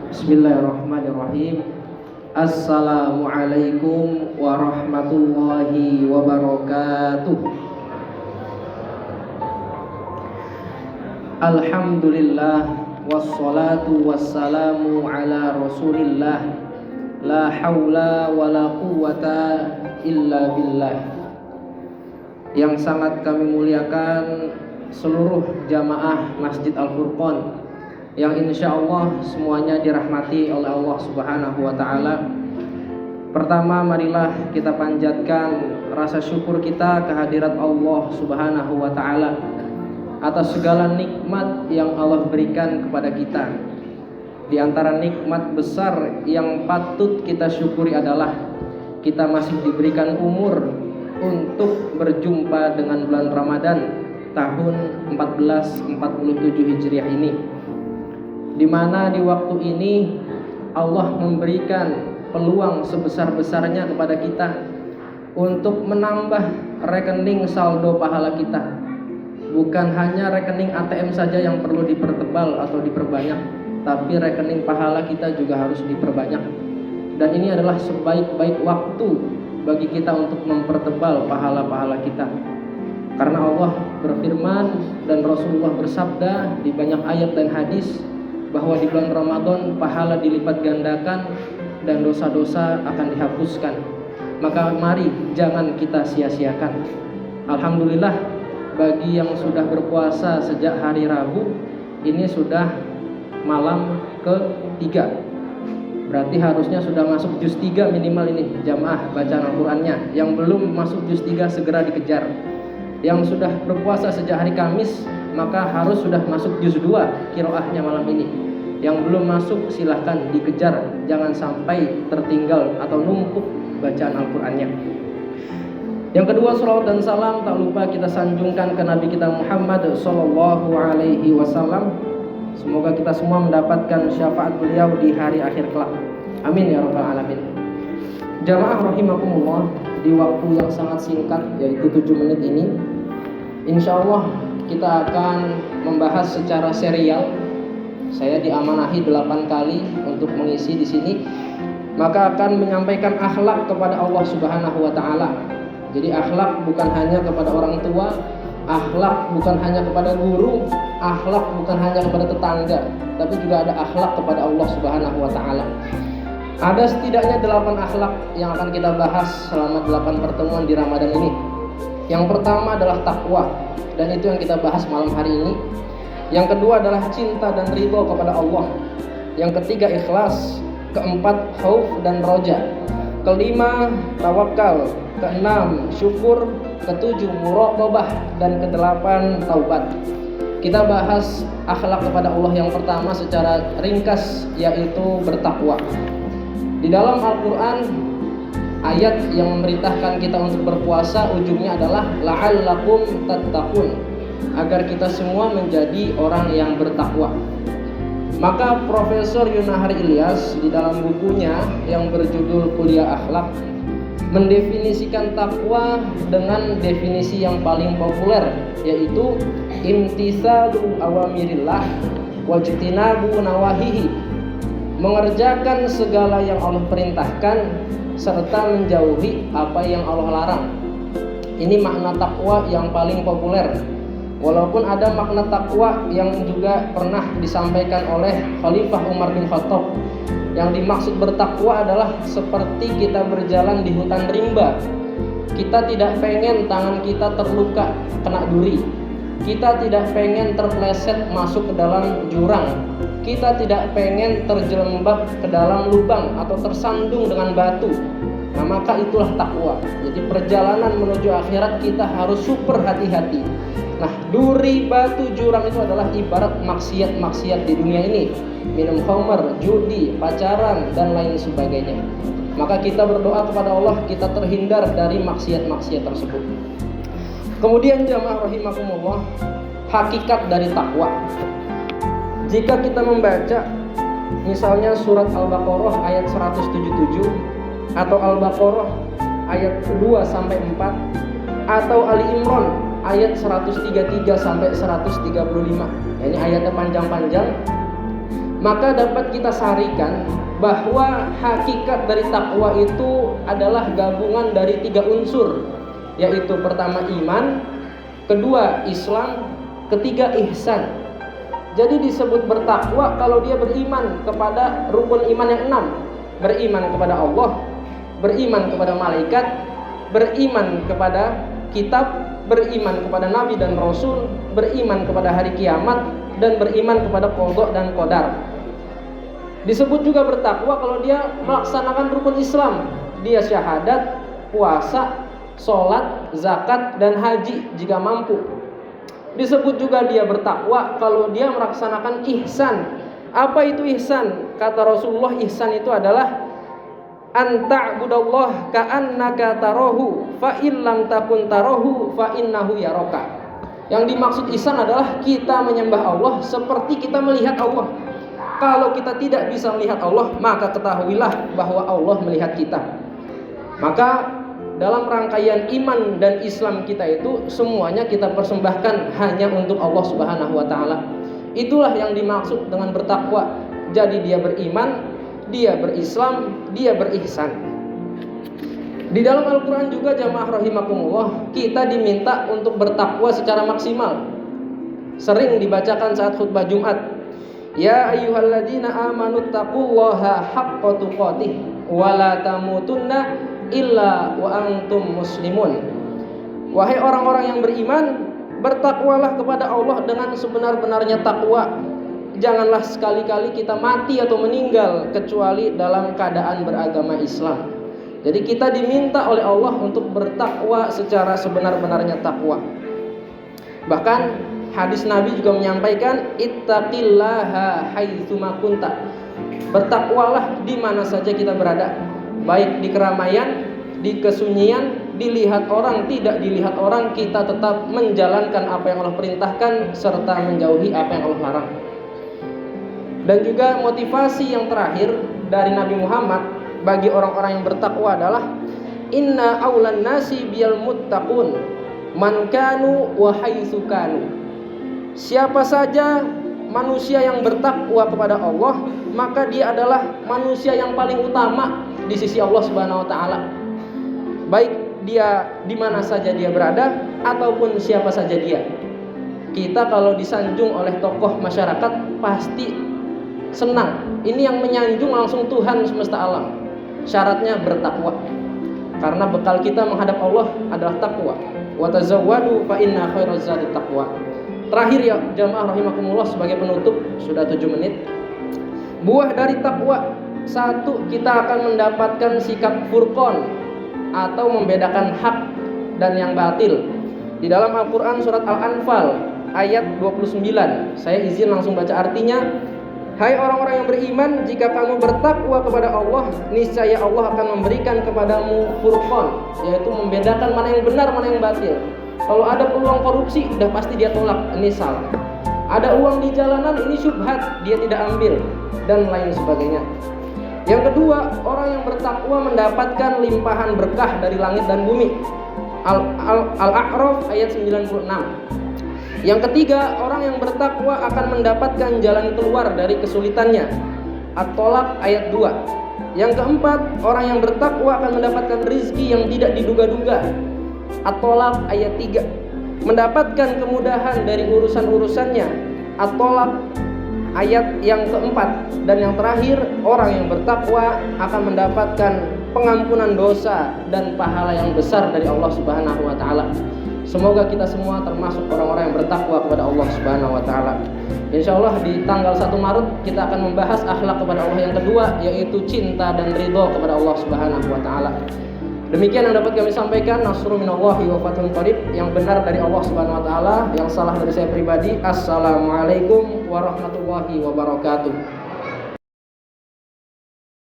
Bismillahirrahmanirrahim. Assalamualaikum warahmatullahi wabarakatuh. Alhamdulillah wassalatu wassalamu ala Rasulillah. La haula wala quwwata illa billah. Yang sangat kami muliakan seluruh jamaah Masjid Al-Furqan yang insya Allah semuanya dirahmati oleh Allah Subhanahu wa Ta'ala. Pertama, marilah kita panjatkan rasa syukur kita kehadirat Allah Subhanahu wa Ta'ala atas segala nikmat yang Allah berikan kepada kita. Di antara nikmat besar yang patut kita syukuri adalah kita masih diberikan umur untuk berjumpa dengan bulan Ramadan tahun 1447 Hijriah ini, di mana di waktu ini Allah memberikan peluang sebesar-besarnya kepada kita untuk menambah rekening saldo pahala kita. Bukan hanya rekening ATM saja yang perlu dipertebal atau diperbanyak, tapi rekening pahala kita juga harus diperbanyak. Dan ini adalah sebaik-baik waktu bagi kita untuk mempertebal pahala-pahala kita. Karena Allah berfirman dan Rasulullah bersabda di banyak ayat dan hadis bahwa di bulan Ramadan pahala dilipat gandakan dan dosa-dosa akan dihapuskan. Maka mari jangan kita sia-siakan. Alhamdulillah, bagi yang sudah berpuasa sejak hari Rabu, ini sudah malam ke-3. Berarti harusnya sudah masuk juz 3 minimal ini jamaah bacaan Al-Qur'annya. Yang belum masuk juz 3 segera dikejar. Yang sudah berpuasa sejak hari Kamis, maka harus sudah masuk juz 2 qiraahnya malam ini. Yang belum masuk silahkan dikejar, jangan sampai tertinggal atau numpuk bacaan Al-Qur'annya. Yang kedua, salawat dan salam tak lupa kita sanjungkan ke Nabi kita Muhammad sallallahu alaihi wasallam. Semoga kita semua mendapatkan syafaat beliau di hari akhir kelak. Amin ya rabbal alamin. Jamaah rahimakumullah, di waktu yang sangat singkat yaitu 7 menit ini, insya Allah kita akan membahas secara serial. Saya diamanahi 8 kali untuk mengisi di sini, maka akan menyampaikan akhlak kepada Allah Subhanahu wa Ta'ala. Jadi akhlak bukan hanya kepada orang tua, akhlak bukan hanya kepada guru, akhlak bukan hanya kepada tetangga, tapi juga ada akhlak kepada Allah Subhanahu wa Ta'ala. Ada setidaknya 8 akhlak yang akan kita bahas selama 8 pertemuan di Ramadan ini. Yang pertama adalah takwa, dan itu yang kita bahas malam hari ini. Yang kedua adalah cinta dan ridho kepada Allah. Yang ketiga ikhlas. Keempat khauf dan roja. Kelima tawakal. Keenam syukur. Ketujuh muraqabah. Dan kedelapan taubat. Kita bahas akhlak kepada Allah yang pertama secara ringkas, yaitu bertakwa. Di dalam Al-Quran, ayat yang memerintahkan kita untuk berpuasa ujungnya adalah la'allakum tattaqun, agar kita semua menjadi orang yang bertakwa. Maka Profesor Yunahar Ilyas di dalam bukunya yang berjudul Kuliah Akhlak mendefinisikan takwa dengan definisi yang paling populer, yaitu imtisalu awamirillah wajtinabu nawahihi, mengerjakan segala yang Allah perintahkan serta menjauhi apa yang Allah larang. Ini makna takwa yang paling populer. Walaupun ada makna takwa yang juga pernah disampaikan oleh Khalifah Umar bin Khattab. Yang dimaksud bertakwa adalah seperti kita berjalan di hutan rimba. Kita tidak pengen tangan kita terluka kena duri. Kita tidak pengen terpleset masuk ke dalam jurang. Kita tidak pengen terjerembab ke dalam lubang atau tersandung dengan batu. Nah, maka itulah takwa. Jadi perjalanan menuju akhirat kita harus super hati-hati. Nah, duri, batu, jurang itu adalah ibarat maksiat-maksiat di dunia ini. Minum khamr, judi, pacaran, dan lain sebagainya. Maka kita berdoa kepada Allah, kita terhindar dari maksiat-maksiat tersebut. Kemudian jamaah rahimakumullah, hakikat dari takwa. Jika kita membaca misalnya surat Al-Baqarah ayat 177 atau Al-Baqarah ayat 2 sampai 4 atau Ali Imran ayat 133 sampai 135. Ini ayatnya panjang-panjang. maka dapat kita sarikan bahwa hakikat dari takwa itu adalah gabungan dari 3 unsur, yaitu pertama iman, kedua Islam, ketiga ihsan. Jadi disebut bertakwa kalau dia beriman kepada rukun iman yang 6, beriman kepada Allah, beriman kepada malaikat, beriman kepada kitab, beriman kepada nabi dan rasul, beriman kepada hari kiamat, dan beriman kepada qada dan qadar. Disebut juga bertakwa kalau dia melaksanakan rukun Islam, dia syahadat, puasa, sholat, zakat, dan haji jika mampu. Disebut juga dia bertakwa kalau dia melaksanakan ihsan. Apa itu ihsan? Kata Rasulullah, ihsan itu adalah anta'budallah ka'annaka tarahu fa illam takun tarahu fa innahu yaraka. Yang dimaksud ihsan adalah kita menyembah Allah seperti kita melihat Allah. Kalau kita tidak bisa melihat Allah, maka ketahuilah bahwa Allah melihat kita. Maka dalam rangkaian iman dan Islam kita itu semuanya kita persembahkan hanya untuk Allah Subhanahu wa taala. Itulah yang dimaksud dengan bertakwa. Jadi dia beriman, dia berislam, dia berihsan. Di dalam Al-Qur'an juga jamaah rahimakumullah, kita diminta untuk bertakwa secara maksimal. Sering dibacakan saat khutbah Jumat. Ya ayyuhalladzina amanu taqullaha haqqa tuqatih wa la tamutunna illa wa antum muslimun. Wahai orang-orang yang beriman, bertakwalah kepada Allah dengan sebenar-benarnya takwa. Janganlah sekali-kali kita mati atau meninggal kecuali dalam keadaan beragama Islam. Jadi kita diminta oleh Allah untuk bertakwa secara sebenar-benarnya takwa. Bahkan hadis Nabi juga menyampaikan ittaqillaha haitsuma kunta. Bertakwalah di mana saja kita berada, baik di keramaian, di kesunyian, dilihat orang, tidak dilihat orang, kita tetap menjalankan apa yang Allah perintahkan serta menjauhi apa yang Allah larang. Dan juga motivasi yang terakhir dari Nabi Muhammad bagi orang-orang yang bertakwa adalah inna aulan nasi bil muttaqun man kanu wa haitsu kanu. Siapa saja manusia yang bertakwa kepada Allah, maka dia adalah manusia yang paling utama di sisi Allah Subhanahu wa taala. Baik dia di mana saja dia berada ataupun siapa saja dia. Kita kalau disanjung oleh tokoh masyarakat pasti senang. Ini yang menyanjung langsung Tuhan semesta alam. Syaratnya bertakwa. Karena bekal kita menghadap Allah adalah takwa. Wa tazawwadu fa inna khairaz zadi taqwa. Terakhir ya jamaah rahimakumullah, sebagai penutup, sudah 7 menit. Buah dari takwa, 1, kita akan mendapatkan sikap furqan atau membedakan hak dan yang batil. Di dalam Al-Qur'an surat Al-Anfal ayat 29, saya izin langsung baca artinya. Hai orang-orang yang beriman, jika kamu bertakwa kepada Allah, niscaya Allah akan memberikan kepadamu furqan, yaitu membedakan mana yang benar, mana yang batil. Kalau ada peluang korupsi, udah pasti dia tolak, ini salah. Ada uang di jalanan, ini syubhat, dia tidak ambil, dan lain sebagainya. Yang kedua, orang yang bertakwa mendapatkan limpahan berkah dari langit dan bumi. Al-A'raf ayat 96. Yang ketiga, orang yang bertakwa akan mendapatkan jalan keluar dari kesulitannya. At-Tolak ayat 2. Yang keempat, orang yang bertakwa akan mendapatkan rizki yang tidak diduga-duga. At-Tolak ayat 3. Mendapatkan kemudahan dari urusan-urusannya. At-Tolak ayat yang keempat. Dan yang terakhir, orang yang bertakwa akan mendapatkan pengampunan dosa dan pahala yang besar dari Allah Subhanahu wa taala. Semoga kita semua termasuk orang-orang yang bertakwa kepada Allah Subhanahu wa taala. Insyaallah di tanggal 1 Maret kita akan membahas akhlak kepada Allah yang kedua, yaitu cinta dan ridho kepada Allah Subhanahu wa taala. Demikian yang dapat kami sampaikan. Nasrun minallahi wa fathun qarib. Yang benar dari Allah Subhanahu wa taala, yang salah dari saya pribadi. Assalamualaikum warahmatullahi wabarakatuh.